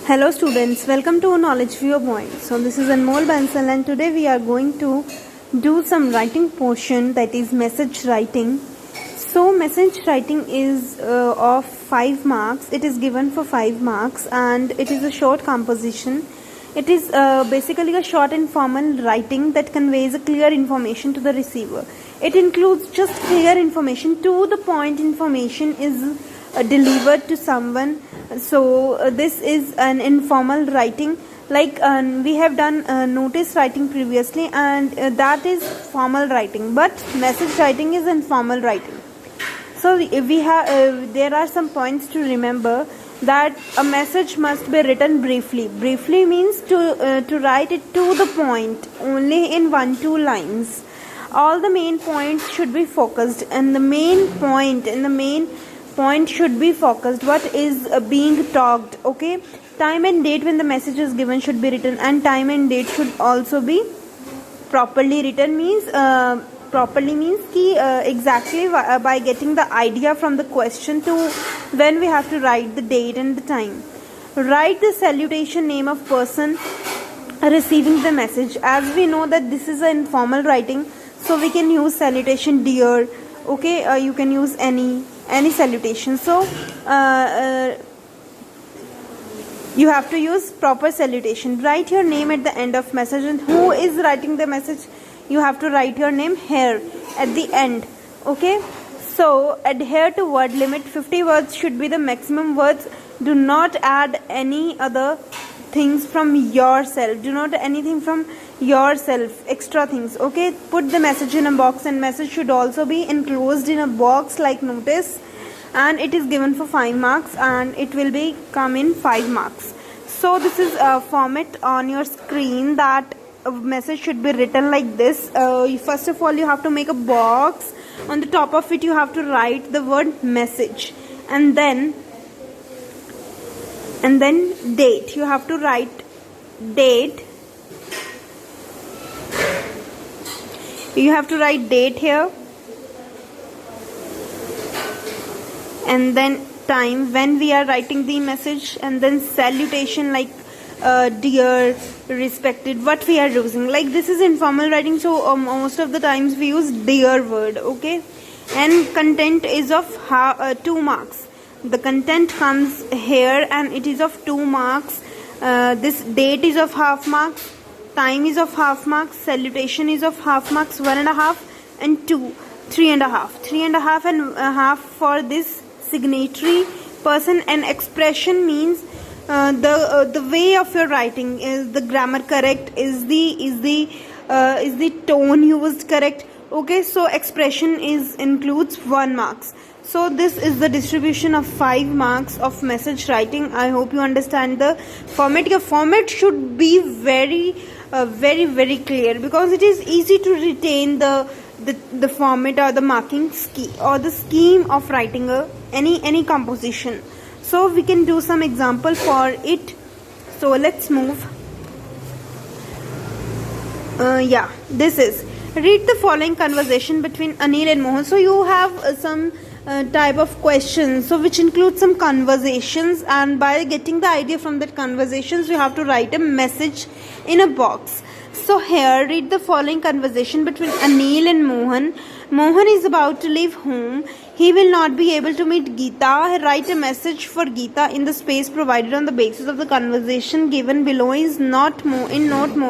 Hello students, welcome to Knowledge Viewpoint. So this is Anmol Bansal and today we are going to do some writing portion, that is message writing. So message writing is of 5 marks. It is given for 5 marks and it is a short composition. It is basically a short and formal writing that conveys a clear information to the receiver. It includes just clear information, to the point information is delivered to someone. So this is an informal writing, like we have done notice writing previously, and that is formal writing, but message writing is informal writing. So we have there are some points to remember, that a message must be written briefly. Briefly means to write it to the point, only in 1-2 lines. All the main points should be focused, and the main point should be focused, what is being talked. Okay, time and date when the message is given should be written, and time and date should also be properly written. Means properly means exactly by getting the idea from the question to when we have to write the date and the time. Write the salutation, name of person receiving the message. As we know that this is an informal writing, so we can use salutation, dear. Okay, you can use any salutation. So you have to use proper salutation. Write your name at the end of message, and who is writing the message, you have to write your name here at the end. Okay, so adhere to word limit. 50 words should be the maximum words. Do not add any other things from yourself. Do not anything from yourself, extra things. Okay, put the message in a box, and message should also be enclosed in a box like notice, and it is given for 5 marks, and it will be come in 5 marks. So this is a format on your screen, that a message should be written like this. First of all, you have to make a box. On the top of it you have to write the word message, and then date. You have to write date. You have to write date here, and then time when we are writing the message, and then salutation, like dear, respected, what we are using. Like this is informal writing, so most of the times we use dear word. Okay, and content is of 2 marks. The content comes here and it is of 2 marks. This date is of half marks, time is of half marks, salutation is of half marks, 1.5, and 2, 3.5. 3.5 and half for this signatory person. And expression means the way of your writing, is the grammar correct, is the tone used correct. Okay, so expression includes 1 marks. So this is the distribution of 5 marks of message writing. I hope you understand the format. Your format should be very clear, because it is easy to retain the format or the marking scheme or the scheme of writing any composition. So we can do some example for it. So let's move. This is, read the following conversation between Anil and Mohan. So you have some type of questions, so which include some conversations, and by getting the idea from that conversations you have to write a message in a box. So here, read the following conversation between Anil and Mohan. Mohan is about to leave home. He will not be able to meet Geeta. Write a message for Geeta in the space provided on the basis of the conversation given below is not more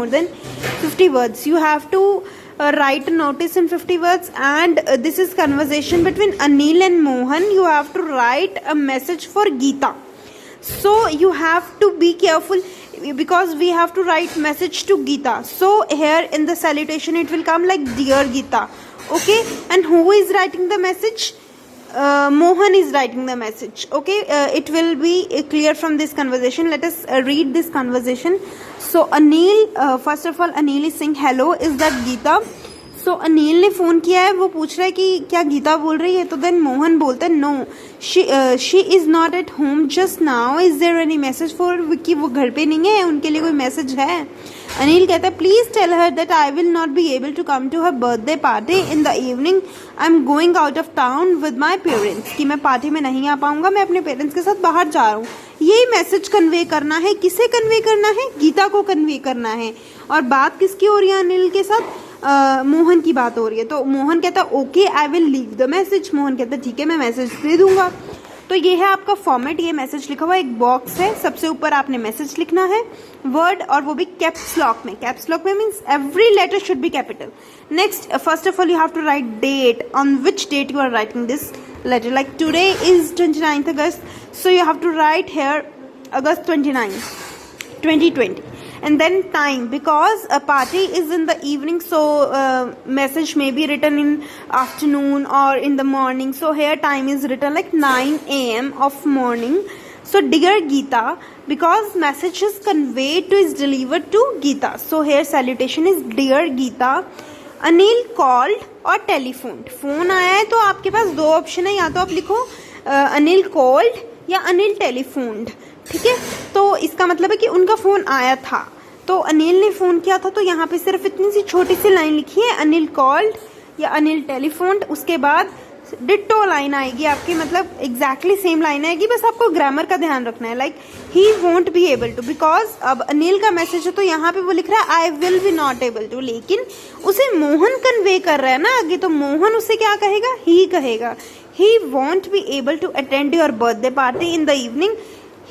than 50 words. You have to write a notice in 50 words, and this is conversation between Anil and Mohan. You have to write a message for Geeta. So you have to be careful, because we have to write message to Geeta. So here in the salutation it will come like dear Geeta. Okay, and who is writing the message? Mohan is writing the message. Okay, it will be clear from this conversation. Let us read this conversation. So Anil, first of all, Anil is saying, hello, is that Geeta? सो अनिल ने phone किया है, वो पूछ रहा है कि क्या गीता बोल रही है, तो देन मोहन बोलता है no, she is not at home just now, is there any message for Vicky, वो घर पे नहीं है, उनके लिए कोई मैसेज है? अनिल कहता है please tell her that I will not be able to come to her birthday party in the evening, I am going out of town with my parents, कि मैं पार्टी में नहीं आ पाऊंगा, मैं अपने पेरेंट्स के साथ बाहर जा रहा हूँ। यही मैसेज कन्वे करना है, किसे कन्वे करना है? गीता को कन्वे करना है। और बात किसकी हो रही है अनिल के साथ? मोहन की बात हो रही है। तो मोहन कहता है okay I will leave the message, Mohan कहता है ठीक है मैं मैसेज दे दूंगा। तो ये है आपका फॉर्मेट, ये मैसेज लिखा हुआ एक बॉक्स है, सबसे ऊपर आपने मैसेज लिखना है वर्ड, और वो भी कैप्स लॉक में। कैप्स लॉक में means every letter should be capital. Next, first of all you have to write date, on which date you are writing this letter, like today is 29th August, so you have to write here August 29, 2020, and then time, because a party is in the evening, so message may be written in afternoon or in the morning, so here time is written like 9 a.m. of morning. So dear Geeta, because message is conveyed to, is delivered to Geeta, so here salutation is dear Geeta. Anil called और टेलीफोन्ड, phone आया है तो आपके पास दो option है, या तो आप लिखो अनिल कॉल्ड या अनिल टेलीफोन्ड, ठीक है। तो इसका मतलब है कि उनका फोन आया था, तो अनिल ने फोन किया था, तो यहाँ पे सिर्फ इतनी सी छोटी सी लाइन लिखी है अनिल कॉल्ड या अनिल टेलीफोन्ड, उसके बाद डिट्टो लाइन आएगी आपकी, मतलब एग्जैक्टली सेम लाइन आएगी, बस आपको ग्रामर का ध्यान रखना है। Like he won't be able to, because अब अनिल का मैसेज है तो यहाँ पे वो लिख रहा है I will be not able to, लेकिन उसे मोहन कन्वे कर रहा है ना आगे, तो मोहन उसे क्या कहेगा? ही कहेगा। He won't be able to attend your birthday party in the evening,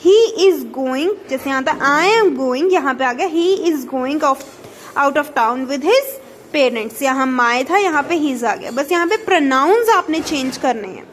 he is going, जैसे यहाँ था आई एम गोइंग, यहाँ पे आ गया ही is going out of town with his parents, यहाँ माय था, यहाँ पे हीज आ गया। बस यहाँ पे प्रोनाउंस आपने चेंज करने हैं।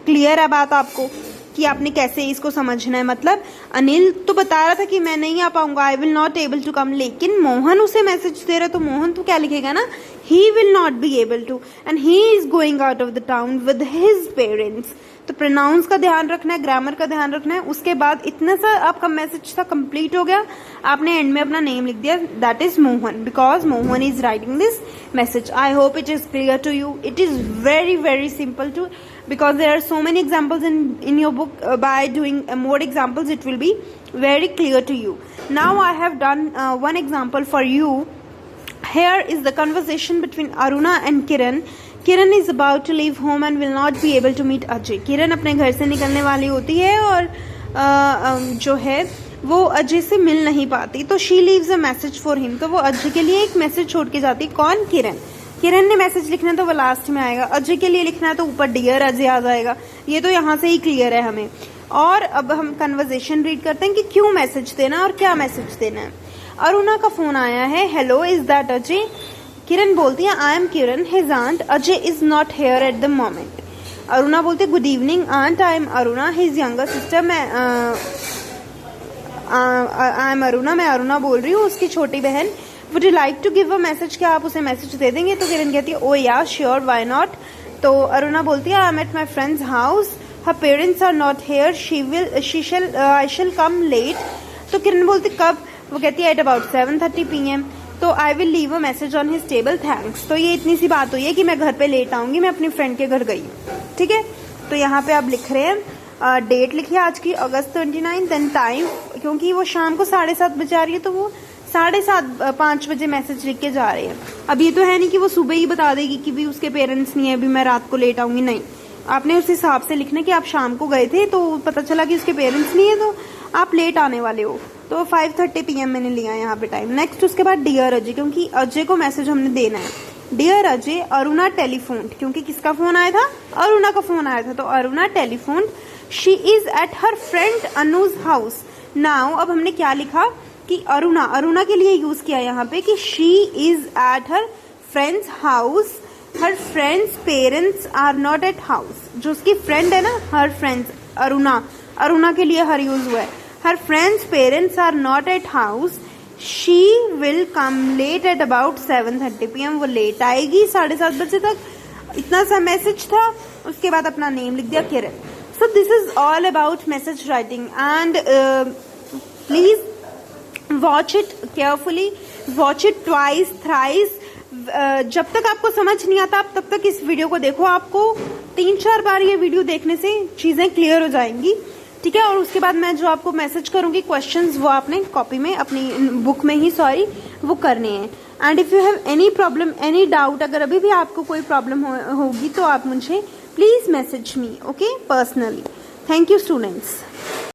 क्लियर है बात आपको कि आपने कैसे इसको समझना है? मतलब अनिल तो बता रहा था कि मैं नहीं आ पाऊंगा, I will not able to come, लेकिन मोहन उसे मैसेज दे रहा है, तो मोहन तो क्या लिखेगा ना, he will not be able to and he is going out of the town with his parents. तो प्रोनाउंस का ध्यान रखना है, ग्रामर का ध्यान रखना है। उसके बाद इतना सा आपका मैसेज था, कंप्लीट हो गया, आपने एंड में अपना नेम लिख दिया, that is Mohan, because Mohan is writing this message. I hope it is clear to you. It is very simple to, because there are so many examples in your book. By doing more examples it will be very clear to you. Now I have done one example for you. Here is the conversation between Aruna and Kiran. Kiran is about to leave home and will not be able to meet Ajay. Kiran अपने घर से निकलने वाली होती है और जो है वो अजय से मिल नहीं पाती, तो she leaves a message for him, तो वो अजय के लिए एक मैसेज छोड़ के जाती। कौन? किरण। किरण ने मैसेज लिखना है तो वो लास्ट में आएगा, अजय के लिए लिखना है तो ऊपर डियर अजय आ जाएगा। ये तो यहाँ से ही क्लियर है हमें। और अब हम कन्वर्सेशन रीड करते हैं कि क्यों मैसेज देना और क्या मैसेज देना है। अरुणा का फोन आया है, hello is that Ajay? Kiran बोलती है I am Kiran, his aunt Ajay is not here at the moment. Aruna बोलती है good evening aunt, I am Aruna, his younger sister, I am Aruna, मैं अरुणा बोल रही हूँ, उसकी छोटी बहन। Would you like to give a message, क्या आप उसे मैसेज दे देंगे? तो किरण कहती है ओ या श्योर व्हाई नॉट। तो अरुणा बोलती है I am at my friends house, her parents are not here, I shall come late. तो किरण बोलती कब? वो कहती है एट अबाउट 7:30 PM। तो I will leave a message on his table, thanks. तो ये इतनी सी बात हुई है कि मैं घर पे लेट आऊंगी, मैं अपनी फ्रेंड के घर गई हूँ, ठीक है। तो यहाँ पे आप लिख रहे हैं डेट लिखिए आज की अगस्त 29, देन टाइम, क्योंकि वो शाम को 7:30 बजे आ रही है, तो वो 5:30 बजे मैसेज लिख के जा रहे हैं। अब ये तो है नहीं कि वो सुबह ही बता देगी कि भी उसके पेरेंट्स नहीं है, अभी मैं रात को लेट आऊंगी, नहीं। आपने उस हिसाब से लिखना कि आप शाम को गए थे तो पता चला कि उसके पेरेंट्स नहीं है, तो आप लेट आने वाले हो। तो 5:30 PM मैंने लिया यहाँ पे टाइम। नेक्स्ट उसके बाद डियर अजय, क्योंकि अजय को मैसेज हमने देना है। डियर अजय, अरुणा टेलीफोन, क्योंकि किसका फोन आया था? अरुणा का फोन आया था, तो Aruna telephone. She is at her friend Anuj house. Now अब हमने क्या लिखा कि अरुणा के लिए यूज किया यहाँ पे कि she is at her friends house, her friends parents are not at house. जो उसकी फ्रेंड है ना, हर फ्रेंड्स, अरुणा के लिए हर यूज हुआ है। Her friends parents are not at house, she will come late at about 7:30 PM। वो लेट आएगी 7:30 बजे तक। इतना सा मैसेज था, उसके बाद अपना नेम लिख दिया किरण। So this is all about message writing, and please watch it carefully, watch it twice, thrice, जब तक आपको समझ नहीं आता आप तब तक इस वीडियो को देखो। आपको 3-4 बार ये वीडियो देखने से चीजें क्लियर हो जाएंगी, ठीक है। और उसके बाद मैं जो आपको मैसेज करूंगी क्वेश्चंस, वो आपने कॉपी में, अपनी बुक में ही वो करने हैं। And if you have any problem, any doubt, अगर अभी भी आपको कोई प्रॉब्लम होगी तो आप मुझे please message me, okay, personally. Thank you students.